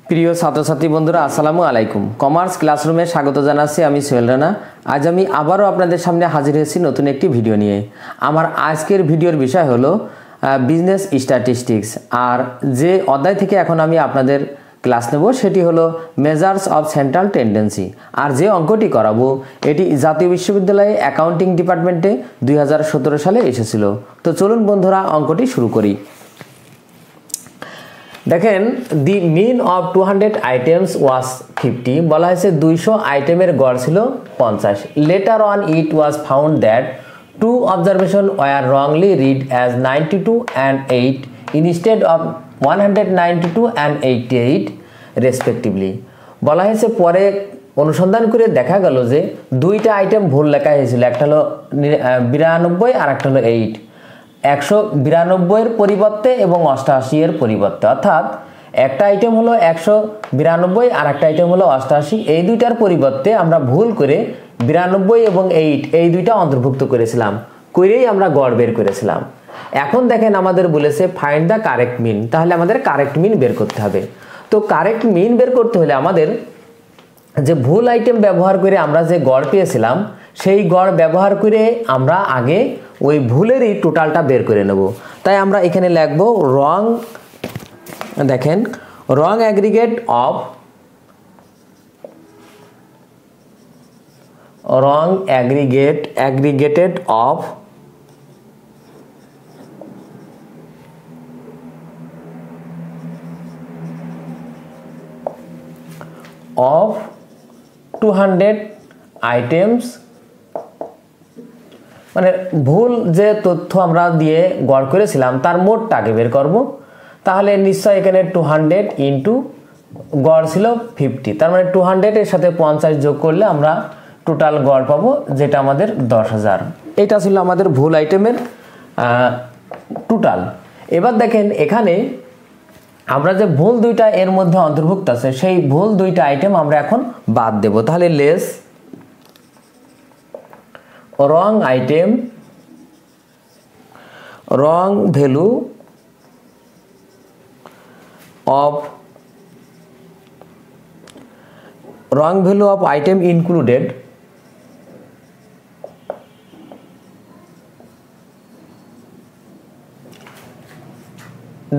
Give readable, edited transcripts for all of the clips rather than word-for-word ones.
প্রিয় ছাত্রছাত্রী বন্ধুরা আসসালামু আলাইকুম। কমার্স ক্লাসরুমে স্বাগত জানাচ্ছি। আমি সোহেল রানা। আজ আমি আবারও আপনাদের সামনে হাজির হয়েছি নতুন একটি ভিডিও নিয়ে। আমার আজকের ভিডিওর বিষয় হলো বিজনেস স্ট্যাটিস্টিক্স। আর যে অধ্যায় থেকে এখন আমি আপনাদের ক্লাস নেব সেটি হলো মেজার্স অফ সেন্ট্রাল টেন্ডেন্সি। আর যে অঙ্কটি করাবো এটি জাতীয় বিশ্ববিদ্যালয়ে অ্যাকাউন্টিং ডিপার্টমেন্টে 2017 সালে এসেছিল। তো চলুন বন্ধুরা অঙ্কটি শুরু করি। দেখেন, দি মিন অফ 200 আইটেমস ওয়াজ 50। বলা হয়েছে 200 আইটেমের গড় ছিল 50। Later on it was found that 2 observation were wrongly read as 92 and 8 instead of 192 and 88 respectively. বলা হয়েছে পরে অনুসন্ধান করে দেখা গেল যে দুইটা আইটেম ভুল লেখা হয়েছিল, একটা হলো 92 আর একটা হলো 8। 192 এর পরিবর্তে এবং 88 এর পরিবর্তে, অর্থাৎ একটা আইটেম হলো 192 আর একটা আইটেম হলো 88। এই দুইটার পরিবর্তে আমরা ভুল করে 92 এবং 8 এই দুইটা অন্তর্ভুক্ত করেছিলাম, করেই আমরা গড় বের করেছিলাম। এখন দেখেন আমাদের বলেছে ফাইন্ড দ্য কারেক্ট মিন। তাহলে আমাদের কারেক্ট মিন বের করতে হবে। তো কারেক্ট মিন বের করতে হলে আমাদের যে ভুল আইটেম ব্যবহার করে আমরা যে গড় পেয়েছিলাম সেই গড় ব্যবহার করে আমরা আগে ওই ভুলেরই টোটালটা বের করে নেব। তাই আমরা এখানে লিখব রং, দেখেন রং অ্যাগ্রিগেটেড অফ of 200 items, মানে ভুল যে তথ্য আমরা দিয়ে গড় করেছিলাম তার মোটটাকে বের করব। তাহলে নিশ্চয় এখানে 200 ইন্টু গড় ছিল 50, তার মানে 200 এর সাথে 50 যোগ করলে আমরা টোটাল গড় পাবো, যেটা আমাদের 10,000। এটা ছিল আমাদের ভুল আইটেমের টোটাল। এবার দেখেন এখানে আমরা যে ভুল দুইটা এর মধ্যে অন্তর্ভুক্ত আছে সেই ভুল দুইটা আইটেম আমরা এখন বাদ দেব। তাহলে less wrong item, wrong value of item included,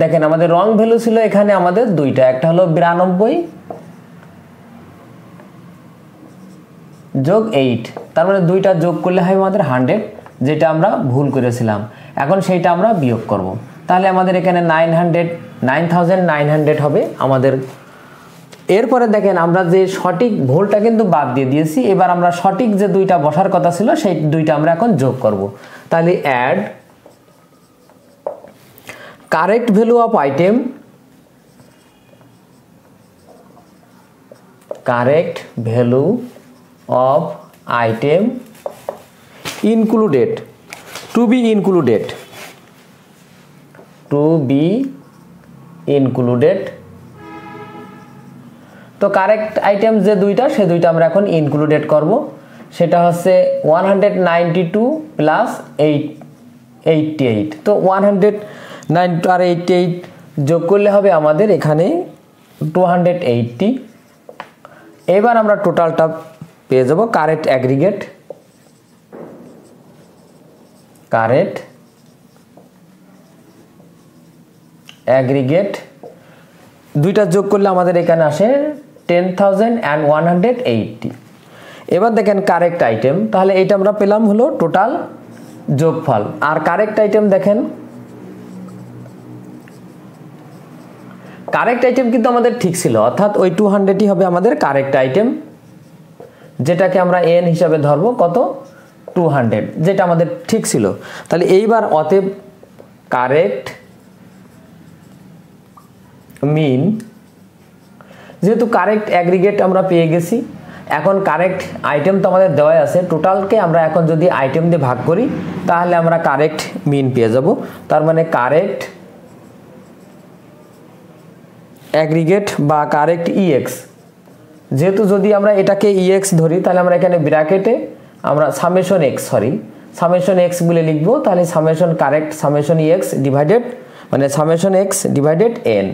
দেখেন আমাদের রং ভ্যালু ছিল এখানে আমাদের দুইটা, একটা হলো 92 যোগ 8, তার মানে দুইটা যোগ করলে হয় আমাদের 100, যেটা আমরা ভুল করেছিলাম। এখন সেইটা আমরা বিয়োগ করব। তাহলে আমাদের এখানে 9900 হবে আমাদের। এরপরে দেখেন আমরা যে সঠিক ভুলটা কিন্তু বাদ দিয়ে দিয়েছি। এবার আমরা সঠিক যে দুইটা বসার কথা ছিল সেই দুইটা আমরা এখন যোগ করব। তাহলে add correct value of item, correct value of item included, to be included, তো কারেক্ট আইটেম যে দুইটা সে দুইটা আমরা এখন ইনক্লুডেড করব। সেটা হচ্ছে 192 প্লাস 88। তো 192 আর 88 যোগ করলে হবে আমাদের এখানে 280। এবার আমরা টোটালটা পেয়ে যাব কারেক্ট অ্যাগ্রিগেট দুইটা যোগ করলে আমাদের এখানে আসে 10,180। এবার দেখেন কারেক্ট আইটেম, তাহলে এইটা আমরা পেলাম হলো টোটাল যোগফল। আর কারেক্ট আইটেম দেখেন, কারেক্ট আইটেম কিন্তু আমাদের ঠিক ছিল, অর্থাৎ ওই 200ই হবে আমাদের কারেক্ট আইটেম, যেটাকে আমরা n হিসাবে ধরবো কত 200, যেটা আমাদের ঠিক ছিল। তাহলে এইবার অতএব কারেক্ট মিন, যেহেতু কারেক্ট অ্যাগ্রিগেট আমরা পেয়ে গেছি, এখন কারেক্ট আইটেম তো আমাদের দেওয়াই আছে, টোটালকে আমরা এখন যদি আইটেম দিয়ে ভাগ করি তাহলে আমরা কারেক্ট মিন পেয়ে যাব। তার মানে কারেক্ট অ্যাগ্রিগেট বা কারেক্ট ইএক্স, যেহেতু যদি আমরা এটাকে ইএক্স ধরি তাহলে আমরা এখানে ব্র্যাকেটে আমরা সামেশন এক্স বলে লিখবো। তাহলে summation correct summation EX divided, মানে সামেশন এক্স ডিভাইডেড এন।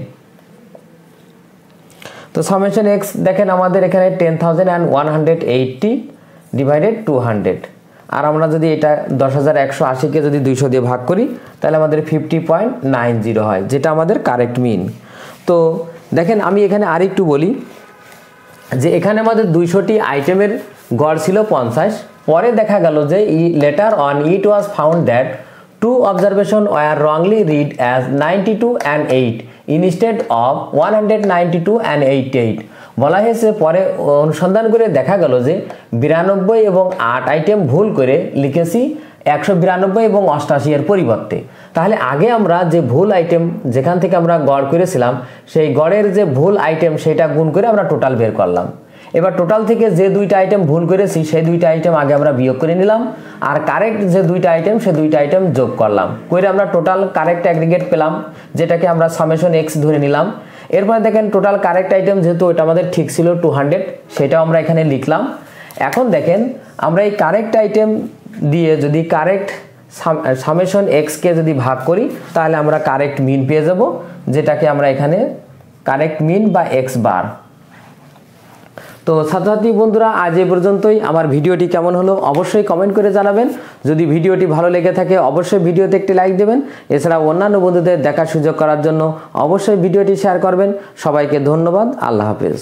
তো সামেশন এক্স দেখেন আমাদের এখানে 10,180 ডিভাইডেড 200, আর আমরা যদি এটা 10,180কে যদি 200 দিয়ে ভাগ করি তাহলে আমাদের 50.90 হয়, যেটা আমাদের কারেক্ট মিন। তো দেখেন আমি এখানে আরেকটু বলি যে এখানে আমাদের 200টি আইটেমের গড় ছিল 50, পরে দেখা গেল যে later on it was found that 2 observation were wrongly read as 92 and 8 instead of 192 and 88। বলা হয়েছে পরে অনুসন্ধান করে দেখা গেল যে 92 এবং 8 আইটেম ভুল করে লিখেছি 192 এবং 88 এর পরিবর্তে। তাহলে আগে আমরা যে ভুল আইটেম যেখান থেকে আমরা গড় করেছিলাম সেই গড়ের যে ভুল আইটেম সেটা গুণ করে আমরা টোটাল বের করলাম। এবার টোটাল থেকে যে 2টা আইটেম ভুল করেছি সেই 2টা আইটেম আগে আমরা বিয়োগ করে নিলাম, আর কারেক্ট যে 2টা আইটেম সেই 2টা আইটেম যোগ করলাম, করে আমরা টোটাল কারেক্ট অ্যাগ্রিগেট পেলাম, যেটাকে আমরা সামেশন এক্স ধরে নিলাম। এরপরে দেখেন টোটাল কারেক্ট আইটেম যেহেতু ওটা আমাদের ঠিক ছিল 200, সেটাও আমরা এখানে লিখলাম। এখন দেখেন আমরা এই কারেক্ট আইটেম দিয়ে যদি কারেক্ট সামেশন এক্সকে যদি ভাগ করি তাহলে আমরা কারেক্ট মিন পেয়ে যাব, যেটাকে আমরা এখানে কারেক্ট মিন বা এক্স বার। তো ছাত্রছাত্রী বন্ধুরা আজ এই পর্যন্তই। আমার ভিডিওটি কেমন হলো অবশ্যই কমেন্ট করে জানাবেন। যদি ভিডিওটি ভালো লেগে থাকে অবশ্যই ভিডিওতে একটি লাইক দেবেন। এছাড়া অন্যান্য বন্ধুদের দেখার সুযোগ করার জন্য অবশ্যই ভিডিওটি শেয়ার করবেন। সবাইকে ধন্যবাদ। আল্লাহ হাফেজ।